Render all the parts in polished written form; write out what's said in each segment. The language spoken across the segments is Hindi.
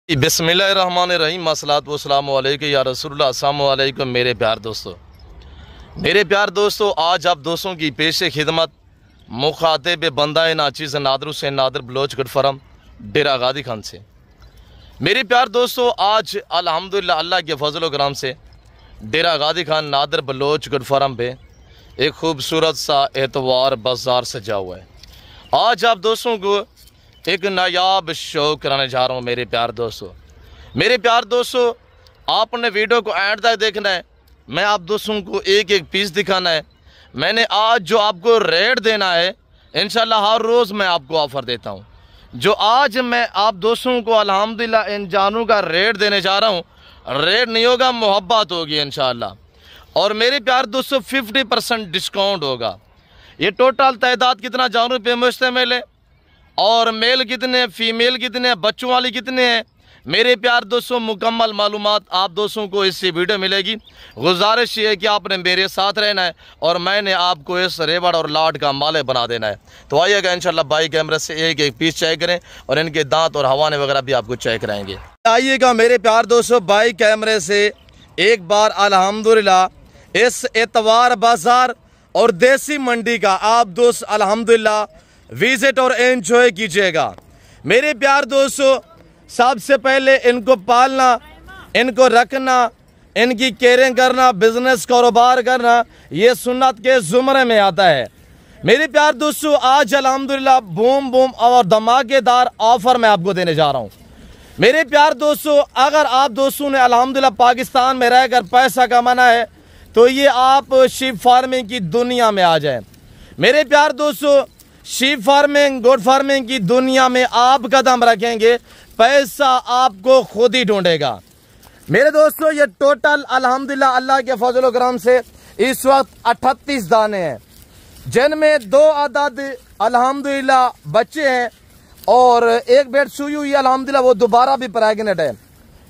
बिस्मिल्लाहिर्रहमानिर्रहीम अस्सलातु वस्सलामु अलैका या रसूलुल्लाह। अस्सलामु अलैकुम मेरे प्यार दोस्तों, आज आप दोस्तों की पेश खिदमत मुखातिब बंदा नाचीज़ नादर हुसैन नादर बलोच गढ़फरम डेरा गादी खान से। मेरे प्यार दोस्तों, आज अल्हम्दुलिल्लाह अल्लाह के फजल करम से डेरा गादी खान नादर बलोच गढ़फरम पे एक खूबसूरत सा एतवार बाज़ार सजा हुआ है। आज आप दोस्तों को एक नायाब शो कराने जा रहा हूँ। मेरे प्यार दोस्तों, आपने वीडियो को एंड तक देखना है। मैं आप दोस्तों को एक एक पीस दिखाना है। मैंने आज जो आपको रेट देना है, इंशाल्लाह हर रोज़ मैं आपको ऑफ़र देता हूँ। जो आज मैं आप दोस्तों को अल्हम्दुलिल्लाह इन जानों का रेट देने जा रहा हूँ, रेट नहीं होगा, मोहब्बत होगी इंशाल्लाह। और मेरे प्यार दोस्तों 50% डिस्काउंट होगा। ये टोटल तादाद कितना जानों पे मुश्तमिल है और मेल कितने, फीमेल कितने, बच्चों वाली कितने हैं। मेरे प्यार दोस्तों मुकम्मल मालूमात आप दोस्तों को इससे वीडियो मिलेगी। गुजारिश ये है कि आपने मेरे साथ रहना है और मैंने आपको इस रेवड़ और लाट का माले बना देना है। तो आइएगा इंशाल्लाह बाई कैमरे से एक एक पीस चेक करें और इनके दांत और हवाने वगैरह भी आपको चेक कराएंगे। आइएगा मेरे प्यार दोस्तों बाई कैमरे से एक बार अल्हम्दुलिल्लाह इस एतवार बाज़ार और देसी मंडी का आप दोस्त अल्हम्दुलिल्लाह विजिट और एंजॉय कीजिएगा। मेरे प्यार दोस्तों, सबसे पहले इनको पालना, इनको रखना, इनकी केयरिंग करना, बिजनेस कारोबार करना, ये सुन्नत के ज़ुमरे में आता है। मेरे प्यार दोस्तों, आज अल्हम्दुलिल्लाह बूम और धमाकेदार ऑफर मैं आपको देने जा रहा हूँ। मेरे प्यार दोस्तों, अगर आप दोस्तों ने अल्हम्दुलिल्लाह पाकिस्तान में रहकर पैसा कमाना है तो ये आप शीप फार्मिंग की दुनिया में आ जाए। मेरे प्यार दोस्तों, शीप फार्मिंग, गोट फार्मिंग की दुनिया में आप कदम रखेंगे, पैसा आपको खुद ही ढूंढेगा। मेरे दोस्तों, ये टोटल अल्हम्दुलिल्लाह अल्लाह के फजल करम से इस वक्त 38 दाने हैं, जिनमें 2 अदद अल्हम्दुलिल्लाह बच्चे हैं और एक भेड़ सुई हुई अल्हम्दुलिल्लाह, वो दोबारा भी प्रेग्नेंट है।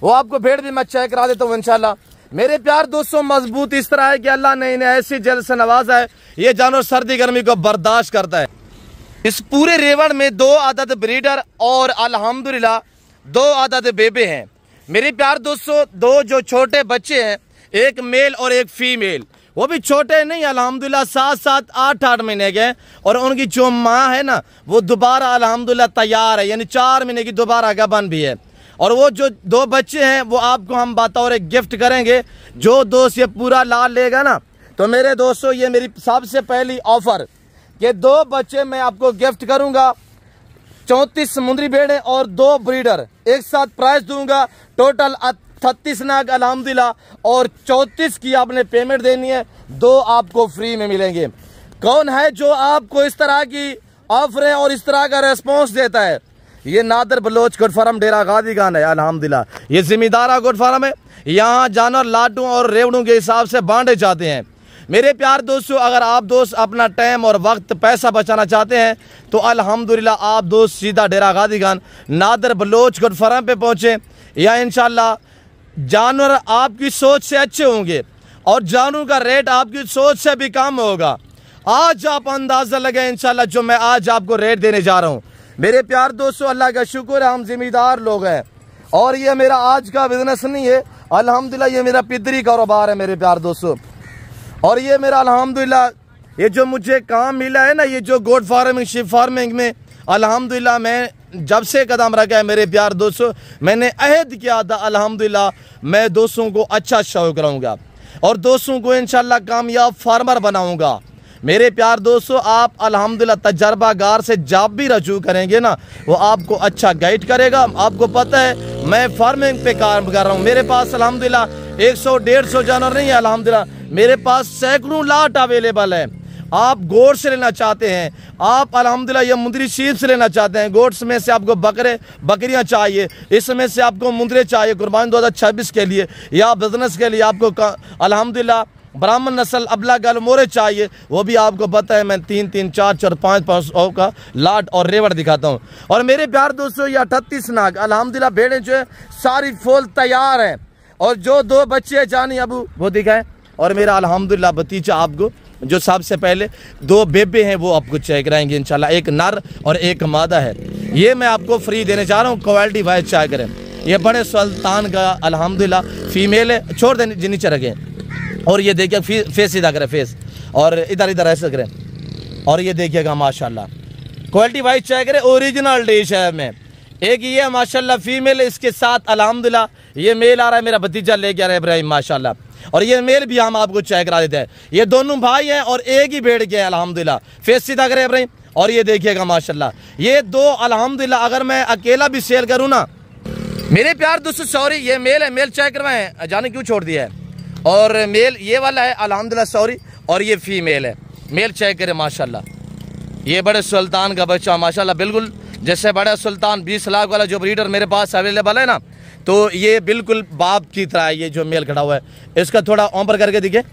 वो आपको भेड़ भी मैं चेक करा देता हूँ इंशाल्लाह। मेरे प्यार दोस्तों, मजबूत इस तरह है कि अल्लाह ने इन्हें ऐसी जल से नवाजा है, ये जानवर सर्दी गर्मी को बर्दाश्त करता है। इस पूरे रेवड़ में 2 अदद ब्रीडर और अल्हम्दुलिल्लाह 2 अदद बेबे हैं। मेरे प्यार दोस्तों, 2 जो छोटे बच्चे हैं, एक मेल और एक फीमेल, वो भी छोटे नहीं, अल्हम्दुलिल्लाह 7-7, 8-8 महीने के हैं। और उनकी जो माँ है ना, वो दोबारा अल्हम्दुलिल्लाह तैयार है, यानी 4 महीने की दोबारा गबन भी है। और वो जो 2 बच्चे हैं वो आपको हम बतौर एक गिफ्ट करेंगे। जो दोस्त ये पूरा लाल लेगा ना, तो मेरे दोस्तों ये मेरी सबसे पहली ऑफर कि 2 बच्चे मैं आपको गिफ्ट करूंगा। 34 समुद्री भेड़ें और 2 ब्रीडर एक साथ प्राइस दूंगा। टोटल 38 नाग अल्हम्दुलिल्लाह और 34 की आपने पेमेंट देनी है, 2 आपको फ्री में मिलेंगे। कौन है जो आपको इस तरह की ऑफर और इस तरह का रेस्पॉन्स देता है? ये नादर बलोच गुड फार्म डेरा गादी खान है। अल्हम्दुलिल्लाह ये जिम्मेदारा गुड फार्म है। यहाँ जानवर लाडों और रेवड़ों के हिसाब से बांटे जाते हैं। मेरे प्यार दोस्तों, अगर आप दोस्त अपना टाइम और वक्त पैसा बचाना चाहते हैं तो अल्हम्दुलिल्लाह आप दोस्त सीधा डेरा गादी खान नादर बलोच गुड फार्म पे पहुँचे। या इंशाल्लाह जानवर आपकी सोच से अच्छे होंगे और जानवरों का रेट आपकी सोच से भी कम होगा। आज आप अंदाज़ा लगाए इंशाल्लाह जो मैं आज आपको रेट देने जा रहा हूँ। मेरे प्यार दोस्तों, अल्लाह का शुक्र है, हम जिम्मेदार लोग हैं और ये मेरा आज का बिजनेस नहीं है, अल्हम्दुलिल्लाह ये मेरा पितरी कारोबार है मेरे प्यार दोस्तों। और ये मेरा अल्हम्दुलिल्लाह ये जो मुझे काम मिला है ना, ये जो गोट फार्मिंग, शीप फार्मिंग में अल्हम्दुलिल्लाह मैं जब से कदम रखा है मेरे प्यार दोस्तों, मैंने अहद किया था अल्हम्दुलिल्लाह मैं दोस्तों को अच्छा शो कराऊंगा और दोस्तों को इंशाल्लाह कामयाब फार्मर बनाऊंगा। मेरे प्यार दोस्तों, आप अल्हम्दुलिल्लाह तजर्बागार से जब भी रजू करेंगे ना, वो आपको अच्छा गाइड करेगा। आपको पता है मैं फार्मिंग पे काम कर रहा हूँ। मेरे पास अल्हम्दुलिल्लाह 100-150 जानवर नहीं है, अल्हम्दुलिल्लाह मेरे पास सैकड़ों लाट अवेलेबल है। आप गोट से लेना चाहते हैं, आप अल्हम्दुलिल्लाह ये मुंदरी शीप से लेना चाहते हैं, गोट्स में से आपको बकरियां चाहिए, इसमें से आपको मुंदरे चाहिए कुर्बानी 2026 के लिए या बिजनेस के लिए, आपको अल्हम्दुलिल्लाह ब्राह्मण नस्ल अबला गल मोरे चाहिए, वो भी आपको पता है मैं 3-3, 4-4, 5-5 का लाट और रेवड़ दिखाता हूँ। और मेरे प्यार दोस्तों, ये 38 नाग अल्हम्दुलिल्लाह भेड़ें जो है सारी फुल तैयार हैं। और जो 2 बच्चे जानी अबू वो दिखाएं, और मेरा अल्हम्दुलिल्लाह भतीजा आपको जो सबसे पहले 2 बेबे हैं वो आपको चेक कराएंगे इंशाल्लाह। एक नर और एक मादा है, ये मैं आपको फ्री देने जा रहा हूँ, क्वालिटी वाइज चेक करें। ये बड़े सुल्तान का अल्हम्दुलिल्लाह फीमेल है, छोड़ देने जिन्नी चरगे। और ये देखिए फेस सीधा करें, फेस और इधर इधर ऐसे करें। और ये देखिएगा माशाल्लाह क्वालिटी वाइज चेक करें, ओरिजिनल डिश है में। एक ये माशाल्लाह फीमेल, इसके साथ अल्हम्दुलिल्लाह ये मेल आ रहा है, मेरा भतीजा लेके आ रहा है इब्राहिम माशाल्लाह। और ये मेल भी हम आपको चेक करा देते हैं। ये दोनों भाई हैं और एक ही भेड़ के अल्हम्दुलिल्लाह। फेस सीधा करें इब्राहिम। और ये देखिएगा माशाल्लाह ये दो अल्हम्दुलिल्लाह, अगर मैं अकेला भी सेल करूँ ना मेरे प्यार दोस्तों, सॉरी ये मेल है, मेल चेक करवाएं, जाने क्यों छोड़ दिया है। और मेल ये वाला है अल्हम्दुलिल्लाह, सॉरी। और ये फीमेल है, मेल चेक करें माशाल्लाह। ये बड़े सुल्तान का बच्चा माशाल्लाह, बिल्कुल जैसे बड़ा सुल्तान 20 लाख वाला जो ब्रीडर मेरे पास अवेलेबल है ना, तो ये बिल्कुल बाप की तरह है। ये जो मेल खड़ा हुआ है इसका थोड़ा ऊपर करके दिखे।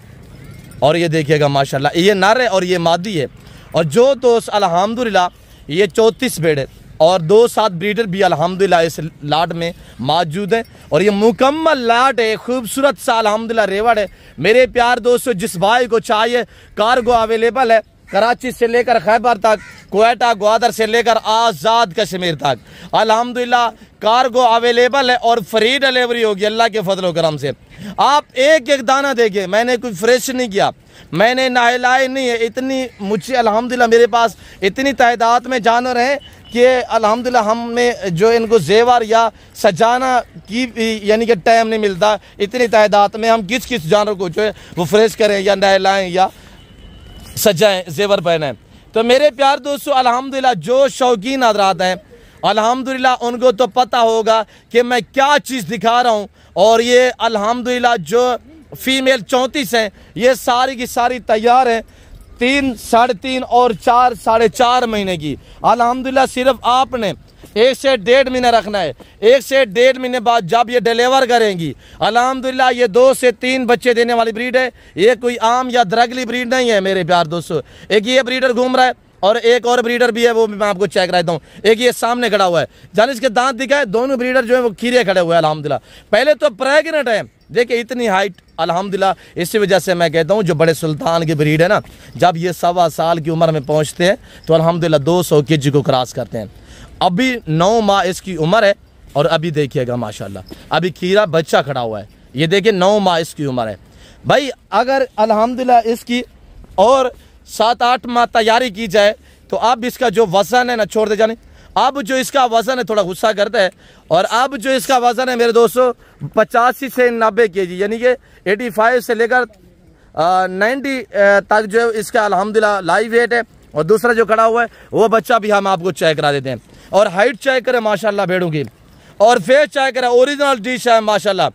और ये देखिएगा माशाल्लाह ये नर है और ये मादी है। और जो दोस्त अल्हम्दुलिल्लाह ये 34 भेड़ है और 2-7 ब्रीडर भी अल्हम्दुलिल्लाह इस लाट में मौजूद हैं। और ये मुकम्मल लाट है, खूबसूरत सा अल्हम्दुलिल्लाह रेवड़ है। मेरे प्यार दोस्तों, जिस भाई को चाहिए कार्गो अवेलेबल है, कराची से लेकर खैबर तक, क्वेटा ग्वादर से लेकर आज़ाद कश्मीर तक अल्हम्दुलिल्लाह कार्गो अवेलेबल है और फ्री डिलीवरी होगी अल्लाह के फजल करम से। आप एक एक दाना देखिए, मैंने कोई फ्रेश नहीं किया, मैंने नहलाए नहीं है। इतनी मुझे अल्हम्दुलिल्लाह मेरे पास इतनी तादाद में जानवर हैं कि अल्हम्दुलिल्लाह हमें जो इनको जेवर या सजाना की यानी कि टाइम नहीं मिलता। इतनी तादाद में हम किस किस जानवर को जो है वो फ्रेश करें या नहलाएँ या सजाएं, जेवर पहने। तो मेरे प्यार दोस्तों अल्हम्दुलिल्लाह जो शौकीन हज़रात हैं अल्हम्दुलिल्लाह उनको तो पता होगा कि मैं क्या चीज़ दिखा रहा हूँ। और ये अल्हम्दुलिल्लाह जो फीमेल 34 हैं ये सारी की सारी तैयार हैं, 3, 3.5 और 4, 4.5 महीने की। अल्हम्दुलिल्लाह सिर्फ आपने 1 से 1.5 महीने रखना है। 1 से 1.5 महीने बाद जब ये डिलीवर करेंगी अल्हम्दुलिल्लाह ये 2 से 3 बच्चे देने वाली ब्रीड है। ये कोई आम या दरगली ब्रीड नहीं है मेरे प्यार दोस्तों। एक ये ब्रीडर घूम रहा है और एक और ब्रीडर भी है, वो भी मैं आपको चेक कराता हूँ। एक ये सामने खड़ा हुआ है, जाने इसके दांत दिखाए, दोनों ब्रीडर जो है वो खीरे खड़े हुए हैं अल्हम्दुलिल्लाह। पहले तो प्रेग्नेंट है, देखिए इतनी हाइट अल्हम्दुलिल्लाह। इसी वजह से मैं कहता हूँ जो बड़े सुल्तान की ब्रीड है ना, जब ये 1.25 साल की उम्र में पहुँचते हैं तो अल्हम्दुलिल्लाह 200 kg को क्रॉस करते हैं। अभी 9 माह इसकी उम्र है और अभी देखिएगा माशाल्लाह अभी खीरा बच्चा खड़ा हुआ है। ये देखिए 9 माह इसकी उम्र है भाई। अगर अल्हम्दुलिल्लाह इसकी और 7-8 माह तैयारी की जाए तो अब इसका जो वज़न है ना, छोड़ दे जाने, अब जो इसका वज़न है थोड़ा गुस्सा करता है। और अब जो इसका वज़न है मेरे दोस्तों 85 से 90 kg, यानी कि 85 से लेकर 90 तक जो है इसका अल्हम्दुलिल्लाह लाइव वेट है। और दूसरा जो खड़ा हुआ है वो बच्चा भी हम आपको चेक करा देते हैं। और हाइट चेक करें माशाल्लाह भेड़ों की, और फेस चेक करें, ओरिजिनल डिश है माशाल्लाह।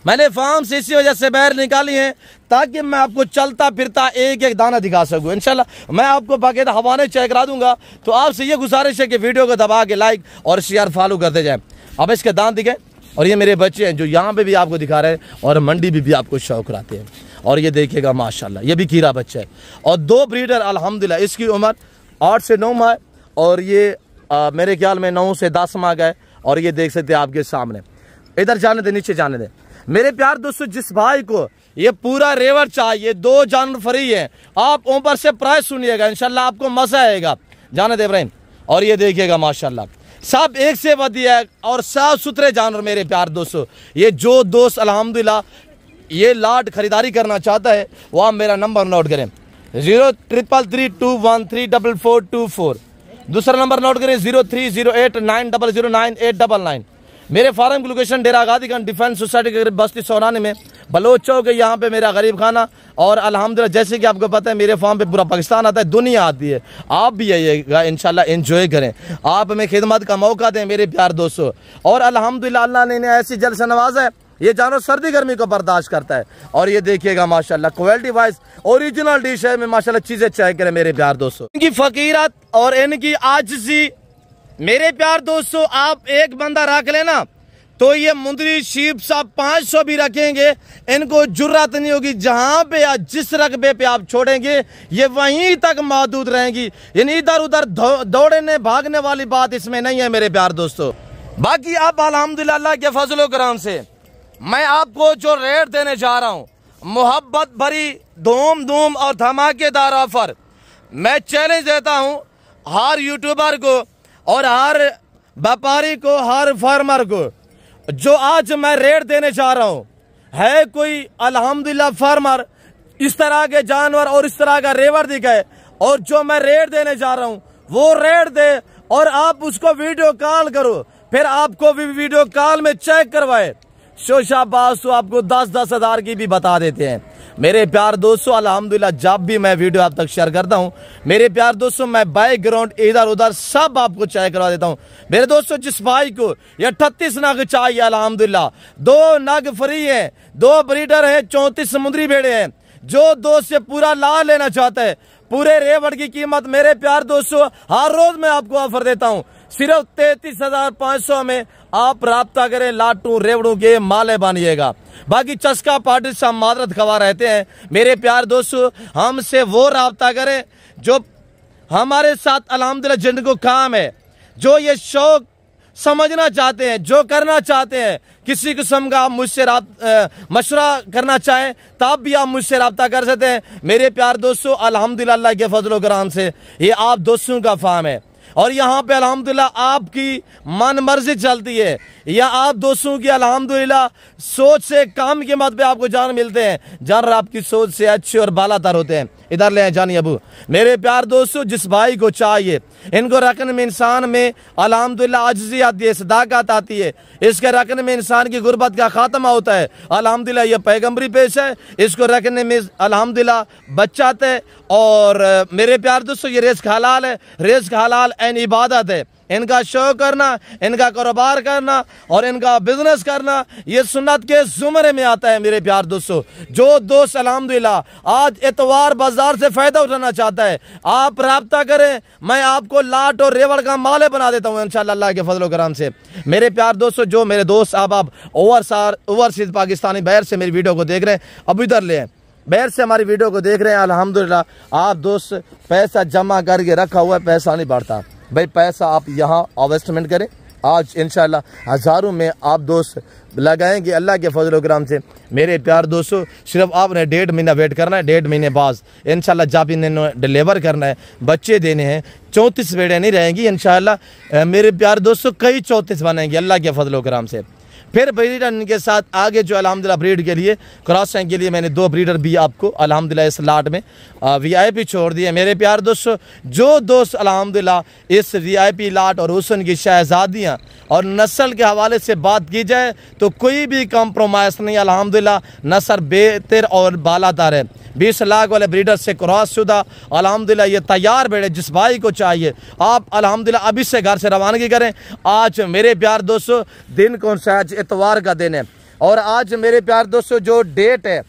मैंने फार्म से इसी वजह से बाहर निकाली है ताकि मैं आपको चलता फिरता एक एक दाना दिखा सकूं। इंशाल्लाह मैं आपको बाकायदा हवाने चेक करा दूंगा। तो आपसे ये गुजारिश है कि वीडियो को दबा के लाइक और शेयर फॉलो करते जाएं। अब इसके दांत दिखे और ये मेरे बच्चे हैं जो यहाँ पे भी आपको दिखा रहे हैं और मंडी भी आपको शौक कराते हैं। और ये देखिएगा माशाल्लाह ये भी खीरा बच्चा है। और 2 ब्रीडर अल्हम्दुलिल्लाह, इसकी उम्र 8 से 9 माह और ये मेरे ख्याल में 9 से 10 माह का है। और ये देख सकते हैं आपके सामने, इधर जाने दे, नीचे जाने दे। मेरे प्यार दोस्तों जिस भाई को ये पूरा रेवर चाहिए, 2 जानवर फ्री है, आप ऊपर से प्राइस सुनिएगा, इंशाल्लाह आपको मजा आएगा। जाने दे इब्राहिम। और ये देखिएगा माशाल्लाह सब एक से बढ़िया और साफ सुथरे जानवर मेरे प्यार दोस्तों। ये जो दोस्त अल्हम्दुलिल्लाह ये लाट खरीदारी करना चाहता है वो आप मेरा नंबर नोट करें 0333213424। दूसरा नंबर नोट करें 0308900989। मेरे फार्म की लोकेशन डेरा गादी खान डिफेंस सोसाइटी के बस्ती सोनानी में बलोच चौक है, यहाँ पे मेरा गरीब खाना। और अल्हम्दुलिल्लाह जैसे कि आपको पता है मेरे फार्म पे पूरा पाकिस्तान आता है, दुनिया आती है। आप भी आइएगा इंशाल्लाह, एंजॉय करें, आप हमें खिदमत का मौका दें मेरे प्यार दोस्तों। और अल्हम्दुलिल्लाह अल्लाह ने ऐसी जल से नवाजा है, ये जानवर सर्दी गर्मी को बर्दाश्त करता है। और ये देखिएगा माशाल्लाह क्वालिटी वाइज ओरिजिनल डिश है में माशाल्लाह चीजें चेक करें मेरे प्यार दोस्तों। इनकी फकीरत और इनकी आजिज़ी मेरे प्यार दोस्तों, आप एक बंदा रख लेना तो ये मुंदरी शीप साहब 500 भी रखेंगे, इनको जुर्रत नहीं होगी। जहां पे या जिस रकबे पे आप छोड़ेंगे ये वहीं तक मौजूद रहेंगी, यानी इधर उधर दौड़ने भागने वाली बात इसमें नहीं है मेरे प्यार दोस्तों। बाकी अब अल्हम्दुलिल्लाह अल्लाह के फजल करम से मैं आपको जो रेट देने जा रहा हूं, मोहब्बत भरी धूम धूम और धमाकेदार ऑफर, मैं चैलेंज देता हूं हर यूट्यूबर को और हर व्यापारी को, हर फार्मर को। जो आज मैं रेट देने जा रहा हूं है कोई अल्हम्दुलिल्लाह फार्मर इस तरह के जानवर और इस तरह का रेवर दिखाए और जो मैं रेट देने जा रहा हूं वो रेट दे और आप उसको वीडियो कॉल करो, फिर आपको भी वीडियो कॉल में चेक करवाए। शोशाबाज तो आपको 10-10 हज़ार की भी बता देते हैं। मेरे प्यार दोस्तों अल्हम्दुलिल्लाह जब भी मैं वीडियो आप तक शेयर करता हूं मेरे प्यार दोस्तों मैं बैकग्राउंड इधर उधर सब आपको चेक करवा देता हूं। मेरे दोस्तों जिस भाई को ये 38 नग चाहिए अल्हम्दुलिल्लाह 2 नग फ्री है, 2 ब्रीडर है, 34 समुद्री भेड़े हैं, जो दोस्त से पूरा ला लेना चाहता है पूरे रेवड़ की कीमत मेरे प्यार दोस्तों हर रोज मैं आपको ऑफर देता हूं सिर्फ 33,500 में आप राब्ता करें, लाटू रेवड़ों के माले बनिएगा। बाकी चस्का पार्टी से हम मादरत खवा रहते हैं। मेरे प्यार दोस्तों हमसे वो राब्ता करें जो हमारे साथ अल्हम्दुलिल्लाह जिनको काम है, जो ये शौक समझना चाहते हैं, जो करना चाहते हैं, किसी किस्म का आप मुझसे मशवरा करना चाहें तब भी आप मुझसे रब्ता कर सकते हैं। मेरे प्यार दोस्तों अल्हम्दुलिल्लाह अल्लाह के फजल कराम से ये आप दोस्तों का फार्म है और यहाँ पे अल्हम्दुलिल्लाह आपकी मन मर्जी चलती है या आप दोस्तों की अल्हम्दुलिल्लाह सोच से काम की मत पे आपको जान मिलते हैं, जानवर आपकी सोच से अच्छे और बालातर होते हैं। इधर ले जानी अबू मेरे प्यार दोस्तों जिस भाई को चाहिए इनको रखने में इंसान में अल्हम्दुलिल्लाह आजिज़ी आती है, सदाकत आती है, इसके रखने में इंसान की गुर्बत का खात्मा होता है। अल्हम्दुलिल्लाह ये पैगंबरी पेश है, इसको रखने में अल्हम्दुलिल्लाह बचाते है। और मेरे प्यार दोस्तों ये रिज़्क़ हलाल है, रिज़्क़ हलाल एन इबादत है। इनका शो करना, इनका कारोबार करना और इनका बिजनेस करना ये सुन्नत के जुमरे में आता है। मेरे प्यार दोस्तों जो दोस्त अल्हम्दुलिल्लाह आज इतवार बाजार से फायदा उठाना चाहता है आप राब्ता करें, मैं आपको लाट और रेवड़ का माले बना देता हूँ इंशाअल्लाह अल्लाह के फजल करम से। मेरे प्यार दोस्तों जो मेरे दोस्त आप ओवरसीज पाकिस्तानी बाहर से मेरी वीडियो को देख रहे हैं, अब इधर ले बाहर से हमारी वीडियो को देख रहे हैं, अल्हम्दुलिल्लाह आप दोस्त पैसा जमा करके रखा हुआ है, पैसा नहीं बढ़ता भाई, पैसा आप यहाँ इन्वेस्टमेंट करें। आज इंशाल्लाह हज़ारों में आप दोस्त लगाएंगे अल्लाह के फजल करम से। मेरे प्यार दोस्तों सिर्फ आपने 1.5 महीना वेट करना है, 1.5 महीने बाद इंशाल्लाह जब इन्हें डिलीवर करना है, बच्चे देने हैं, 34 भेड़ें नहीं रहेंगी इंशाल्लाह मेरे प्यार दोस्तों, कई 34 बनेंगे अल्लाह के फजल करम से। फिर ब्रीडर इनके साथ आगे जो अल्हम्दुलिल्लाह ब्रीड के लिए क्रॉसिंग के लिए मैंने 2 ब्रीडर भी आपको अल्हम्दुलिल्लाह इस लाट में VIP छोड़ दिए। मेरे प्यार दोस्तों जो दोस्त अल्हम्दुलिल्लाह इस VIP लाट और हुस्न की शहजादियाँ और नस्ल के हवाले से बात की जाए तो कोई भी कम्प्रोमाइज़ नहीं, अल्हम्दुलिल्लाह नस्ल बेहतर और बालातर है। 20 लाख वाले ब्रीडर से क्रॉस शुदा अल्हम्दुलिल्लाह ये तैयार भेड़े जिस भाई को चाहिए आप अल्हम्दुलिल्लाह अभी से घर से रवानगी करें। आज मेरे प्यार दोस्तों दिन कौन सा है? आज इतवार का दिन है और आज मेरे प्यार दोस्तों जो डेट है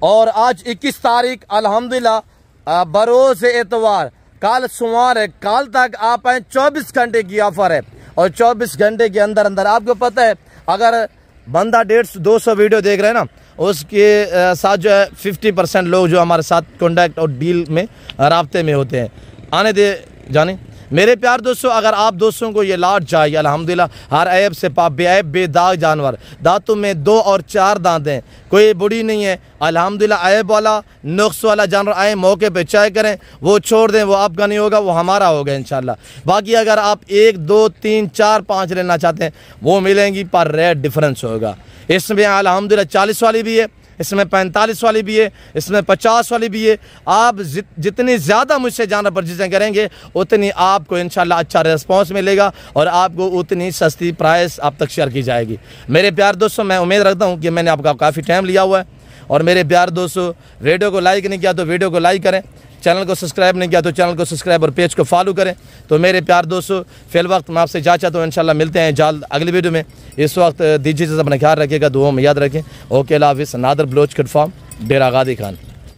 और आज 21 तारीख अल्हम्दुलिल्लाह बरोज़ इतवार, कल सोमवार है, कल तक आप आए 24 घंटे की ऑफर है और 24 घंटे के अंदर अंदर आपको पता है अगर बंदा 150-200 वीडियो देख रहे हैं ना उसके साथ जो है 50% लोग जो हमारे साथ कॉन्टैक्ट और डील में राब्ते में होते हैं। आने दे जाने मेरे प्यार दोस्तों अगर आप दोस्तों को ये लाट चाहिए अल्हम्दुलिल्लाह हर ऐब से बेऐब बेदाग जानवर, दांतों में 2 और 4 दांत हैं, कोई बुढ़ी नहीं है अल्हम्दुलिल्लाह, ऐब वाला नुक्स वाला जानवर आए मौके पे चेक करें, वो छोड़ दें, वो आपका नहीं होगा, वो हमारा होगा इंशाल्लाह। बाकी अगर आप 1, 2, 3, 4, 5 लेना चाहते हैं वो मिलेंगी पर रेट डिफरेंस होगा। इसमें अल्हम्दुलिल्लाह 40 वाली भी है, इसमें 45 वाली भी है, इसमें 50 वाली भी है। आप जितनी ज़्यादा मुझसे जानवर परचेजिंग करेंगे उतनी आपको इंशाल्लाह अच्छा रिस्पांस मिलेगा और आपको उतनी सस्ती प्राइस आप तक शेयर की जाएगी। मेरे प्यार दोस्तों मैं उम्मीद रखता हूँ कि मैंने आपका काफ़ी टाइम लिया हुआ है और मेरे प्यार दोस्तों वीडियो को लाइक नहीं किया तो वीडियो को लाइक करें, चैनल को सब्सक्राइब नहीं किया तो चैनल को सब्सक्राइब और पेज को फॉलो करें। तो मेरे प्यार दोस्तों फिल वक्त मैं आपसे इजाज़त चाहता हूँ, इंशाल्लाह मिलते हैं जल्द अगली वीडियो में। इस वक्त दीजिए अपना ख्याल रखिएगा, दुआ में याद रखें। ओके अल्लाह हाफ़िज़। नादर बलोच कट फार्म, डेरा गादी खान।